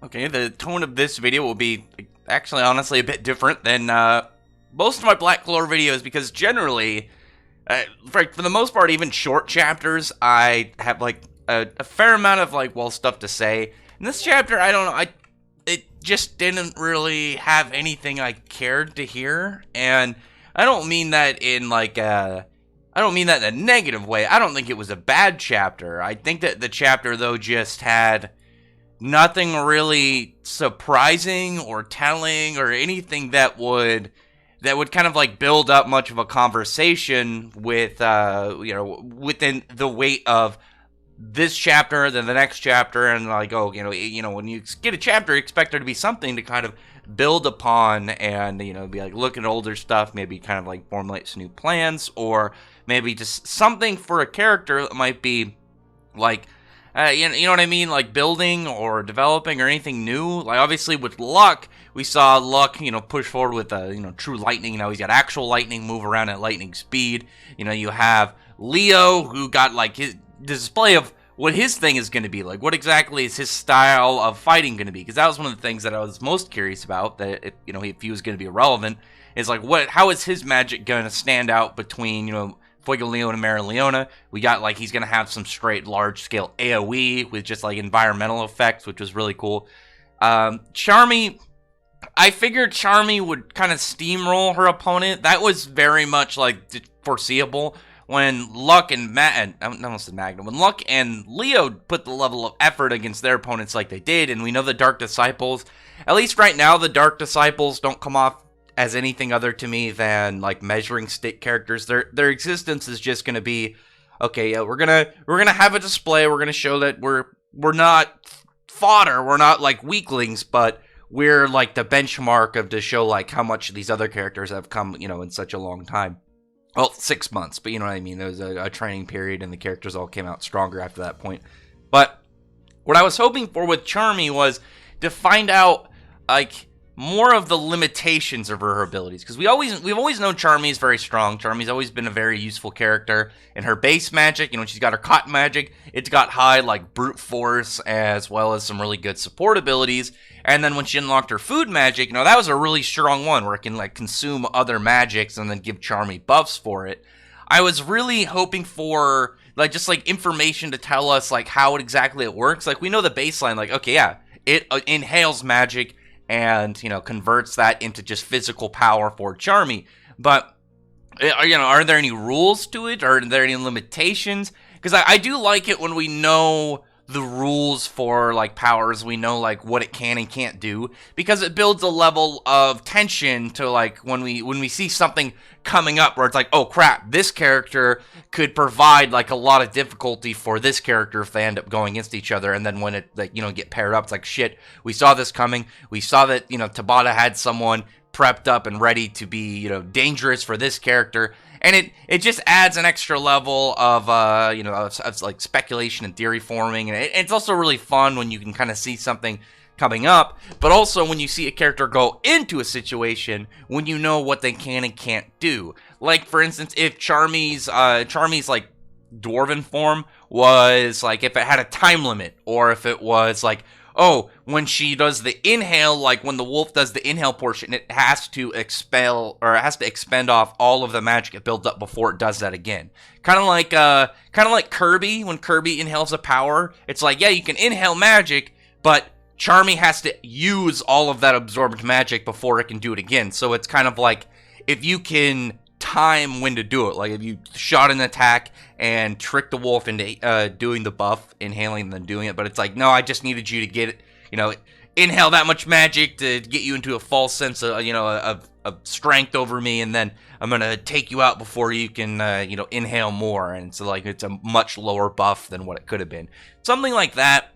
Okay, the tone of this video will be actually honestly a bit different than most of my Black Clover videos because generally, for the most part, even short chapters, I have like a fair amount of like stuff to say. In this chapter, I don't know, it just didn't really have anything I cared to hear, and I don't mean that in like I don't mean that in a negative way. I don't think it was a bad chapter. I think that the chapter though just had nothing really surprising or telling or anything that would kind of like build up much of a conversation with within the weight of this chapter, then the next chapter, and like, oh, when you get a chapter, expect there to be something to kind of build upon, and be like look at older stuff, maybe kind of like formulate some new plans, or maybe just something for a character that might be like you know what I mean? Like building or developing or anything new. Like obviously with Luck, we saw Luck, push forward with true lightning. Now he's got actual lightning, move around at lightning speed. You have Leo, who got like his display of what his thing is going to be like. What exactly is his style of fighting going to be? Because that was one of the things that I was most curious about. That if he was going to be relevant, is like how is his magic going to stand out between Fuego Leon and Mara Leona. We got like he's gonna have some straight large scale AoE with just like environmental effects, which was really cool. Charmy, I figured Charmy would kind of steamroll her opponent. That was very much like foreseeable. When Luck and when Luck and Leo put the level of effort against their opponents like they did, and we know the Dark Disciples, at least right now, the Dark Disciples don't come off as anything other to me than like measuring stick characters. Their existence is just gonna be, okay, yeah, we're gonna have a display. We're gonna show that we're not fodder. We're not like weaklings, but we're like the benchmark of to show like how much these other characters have come, in such a long time. Well, 6 months, but you know what I mean. There was a training period, and the characters all came out stronger after that point. But what I was hoping for with Charmy was to find out like more of the limitations of her abilities, because we've always known Charmy is very strong. Charmy's always been a very useful character. In her base magic, she's got her cotton magic. It's got high like brute force as well as some really good support abilities. And then when she unlocked her food magic, that was a really strong one where it can like consume other magics and then give Charmy buffs for it. I was really hoping for like just like information to tell us like how exactly it works. Like we know the baseline, like okay, yeah, it inhales magic and converts that into just physical power for Charmy. But are there any rules to it? Are there any limitations? Because I do like it when we know the rules for like powers. We know like what it can and can't do, because it builds a level of tension to like when we see something coming up where it's like, oh crap, this character could provide like a lot of difficulty for this character if they end up going against each other. And then when it like get paired up, it's like shit, we saw this coming. We saw that Tabata had someone prepped up and ready to be dangerous for this character. And it just adds an extra level of of like speculation and theory forming, and it's also really fun when you can kind of see something coming up, but also when you see a character go into a situation when you know what they can and can't do. Like for instance, if Charmy's like dwarven form was like if it had a time limit, or if it was like, oh, when she does the inhale, like when the wolf does the inhale portion, it has to expend off all of the magic it built up before it does that again. Kind of like Kirby, when Kirby inhales a power, it's like, yeah, you can inhale magic, but Charmy has to use all of that absorbed magic before it can do it again. So it's kind of like if you can time when to do it, like if you shot an attack and tricked the wolf into doing the buff, inhaling and then doing it, but it's like, no, I just needed you to get it, inhale that much magic to get you into a false sense of of strength over me, and then I'm gonna take you out before you can inhale more. And so like it's a much lower buff than what it could have been, something like that.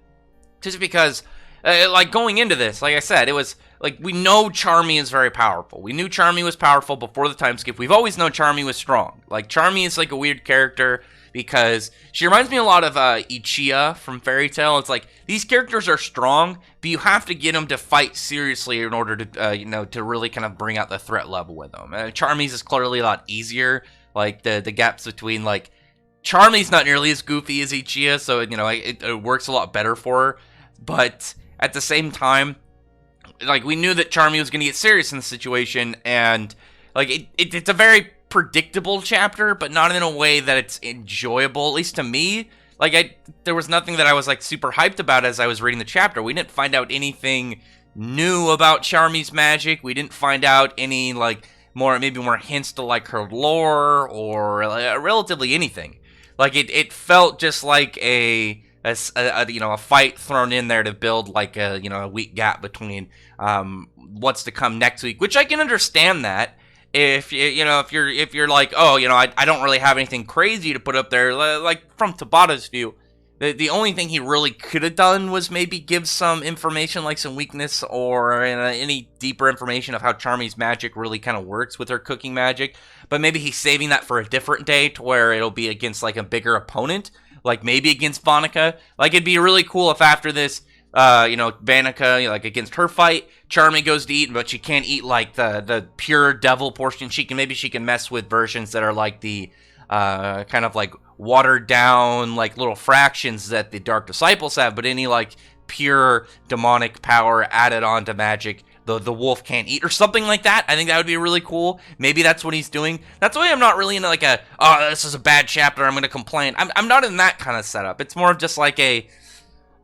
Just because like going into this, like I said, it was like we know Charmy is very powerful. We knew Charmy was powerful before the time skip. We've always known Charmy was strong. Like Charmy is like a weird character because she reminds me a lot of Ichiya from Fairy Tail. It's like these characters are strong, but you have to get them to fight seriously in order to to really kind of bring out the threat level with them. Charmy's is clearly a lot easier. Like the gaps between like Charmy's not nearly as goofy as Ichiya, so it works a lot better for her. But at the same time, like, we knew that Charmy was going to get serious in the situation, and, like, it's a very predictable chapter, but not in a way that it's enjoyable, at least to me. Like, there was nothing that I was, like, super hyped about as I was reading the chapter. We didn't find out anything new about Charmy's magic. We didn't find out any, like, maybe more hints to, like, her lore, or relatively anything. Like, it felt just like a fight thrown in there to build, like, a week gap between what's to come next week, which I can understand that. If you're like, oh, I don't really have anything crazy to put up there, like, from Tabata's view, the only thing he really could have done was maybe give some information, like some weakness or any deeper information of how Charmy's magic really kind of works with her cooking magic. But maybe he's saving that for a different day, to where it'll be against, like, a bigger opponent, like maybe against Vanica. Like, it'd be really cool if after this, Vanica, like, against her fight, Charmy goes to eat, but she can't eat, like, the pure devil portion. She can mess with versions that are like the kind of like watered down, like, little fractions that the Dark Disciples have, but any, like, pure demonic power added onto magic, the wolf can't eat, or something like that. I think that would be really cool. Maybe that's what he's doing. That's why I'm not really into, like, this is a bad chapter, I'm gonna complain. I'm not in that kind of setup. It's more of just like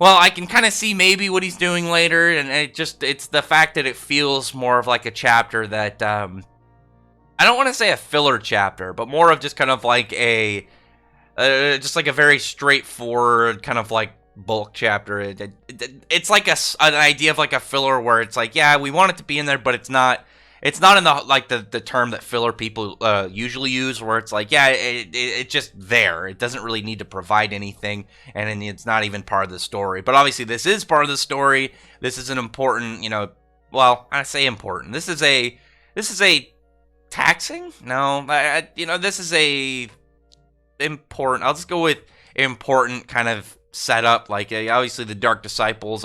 well, I can kind of see maybe what he's doing later, and it's the fact that it feels more of like a chapter that, I don't want to say a filler chapter, but more of just kind of like just like a very straightforward kind of like bulk chapter. It's like an idea of like a filler where it's like, yeah, we want it to be in there, but it's not in the, like, the term that filler people usually use, where it's like, yeah, it's just there. It doesn't really need to provide anything, and it's not even part of the story. But obviously, this is part of the story. This is an important, well, I say important. This is a taxing? No, this is a important. I'll just go with important kind of setup. Like, obviously, the Dark Disciples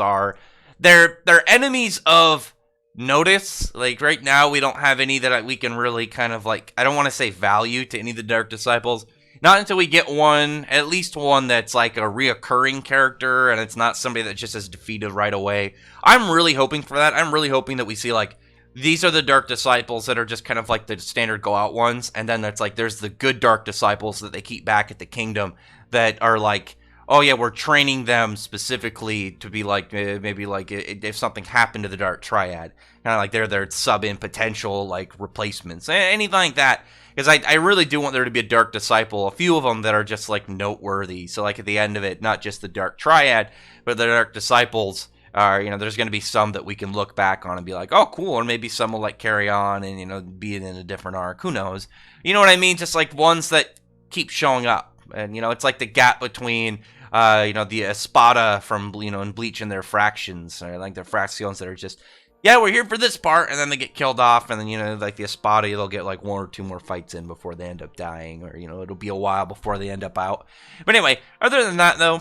they're enemies of notice. Like, right now, we don't have any that we can really kind of, like, I don't want to say value to any of the Dark Disciples. Not until we get at least one that's like a reoccurring character, and it's not somebody that just is defeated right away. I'm really hoping for that. I'm really hoping that we see, like, these are the Dark Disciples that are just kind of like the standard go out ones, and then it's like there's the good Dark Disciples that they keep back at the kingdom that are like, oh yeah, we're training them specifically to be like, maybe like if something happened to the Dark Triad, kind of like they're their sub-in potential, like, replacements, anything like that. Because I really do want there to be a Dark Disciple, a few of them that are just, like, noteworthy. So, like, at the end of it, not just the Dark Triad, but the Dark Disciples are, there's going to be some that we can look back on and be like, oh, cool, or maybe some will, like, carry on and, be it in a different arc, who knows. You know what I mean? Just, like, ones that keep showing up. And, it's like the gap between, the Espada from, in Bleach and their fractions, or, like, their fractions that are just, yeah, we're here for this part, and then they get killed off, and then, like, the Espada, they'll get, like, one or two more fights in before they end up dying, or, it'll be a while before they end up out. But anyway, other than that, though,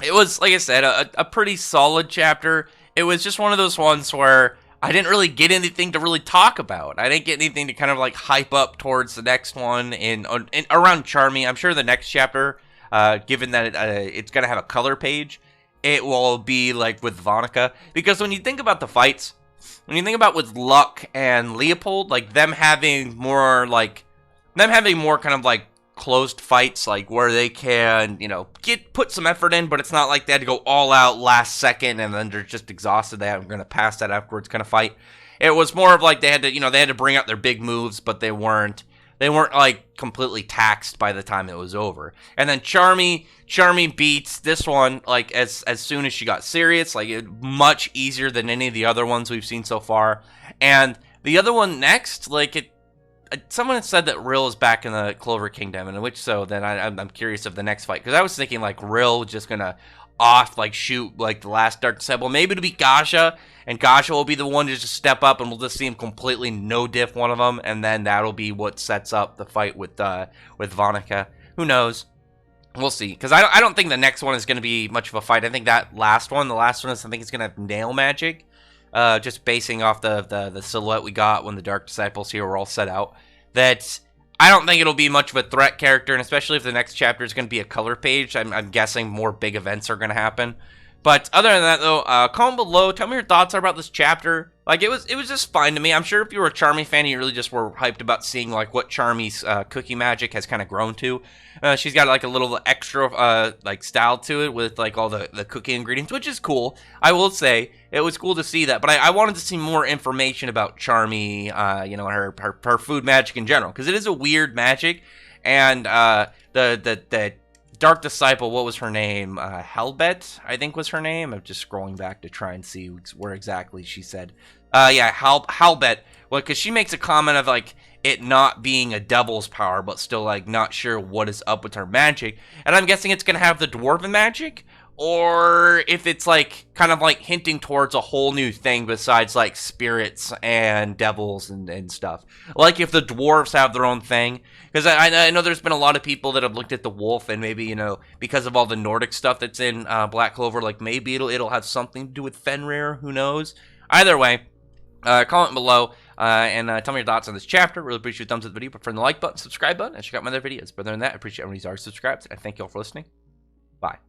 it was, like I said, a pretty solid chapter. It was just one of those ones where I didn't really get anything to really talk about. I didn't get anything to kind of, like, hype up towards the next one in around Charmy. I'm sure the next chapter, given that it's going to have a color page, it will be, like, with Vanica. Because when you think about the fights, when you think about with Luck and Leopold, like, them having more kind of, like, closed fights, like, where they can, put some effort in, but it's not like they had to go all out last second and then they're just exhausted, they're going to pass that afterwards kind of fight. It was more of like they had to bring out their big moves, but they weren't like completely taxed by the time it was over. And then Charmy beats this one like as soon as she got serious, like much easier than any of the other ones we've seen so far. And the other one next, like someone had said that Rill is back in the Clover Kingdom, and which so then I'm curious of the next fight, because I was thinking like Rill just gonna shoot like the last Dark Disciple. Maybe it'll be Gasha, and Gasha will be the one to just step up, and we'll just see him completely no diff one of them, and then that'll be what sets up the fight with Vanica. Who knows? We'll see, because I don't think the next one is going to be much of a fight. I think the last one is I think it's going to have nail magic, just basing off the silhouette we got when the Dark Disciples here were all set out. That I don't think it'll be much of a threat character, and especially if the next chapter is going to be a color page, I'm guessing more big events are going to happen. But other than that, though, comment below. Tell me your thoughts about this chapter. Like, it was just fine to me. I'm sure if you were a Charmy fan, you really just were hyped about seeing, like, what Charmy's cookie magic has kind of grown to. She's got, like, a little extra, like, style to it with, like, all the cookie ingredients, which is cool. I will say, it was cool to see that. But I wanted to see more information about Charmy, you know, her food magic in general. Because it is a weird magic. And the Dark Disciple, what was her name? Helbet, I think was her name. I'm just scrolling back to try and see where exactly she said. Yeah, Halbet. Well, because she makes a comment of, like, it not being a devil's power, but still, like, not sure what is up with her magic. And I'm guessing it's going to have the dwarven magic, or if it's, like, kind of, like, hinting towards a whole new thing besides, like, spirits and devils and stuff. Like, if the dwarves have their own thing. Because I know there's been a lot of people that have looked at the wolf, and maybe, you know, because of all the Nordic stuff that's in Black Clover, like, maybe it'll have something to do with Fenrir, who knows? Either way, comment below, and tell me your thoughts on this chapter. Really appreciate your thumbs up the video, prefer the like button, subscribe button, and check out my other videos. But other than that, I appreciate everyone who's already subscribed, and thank you all for listening. Bye.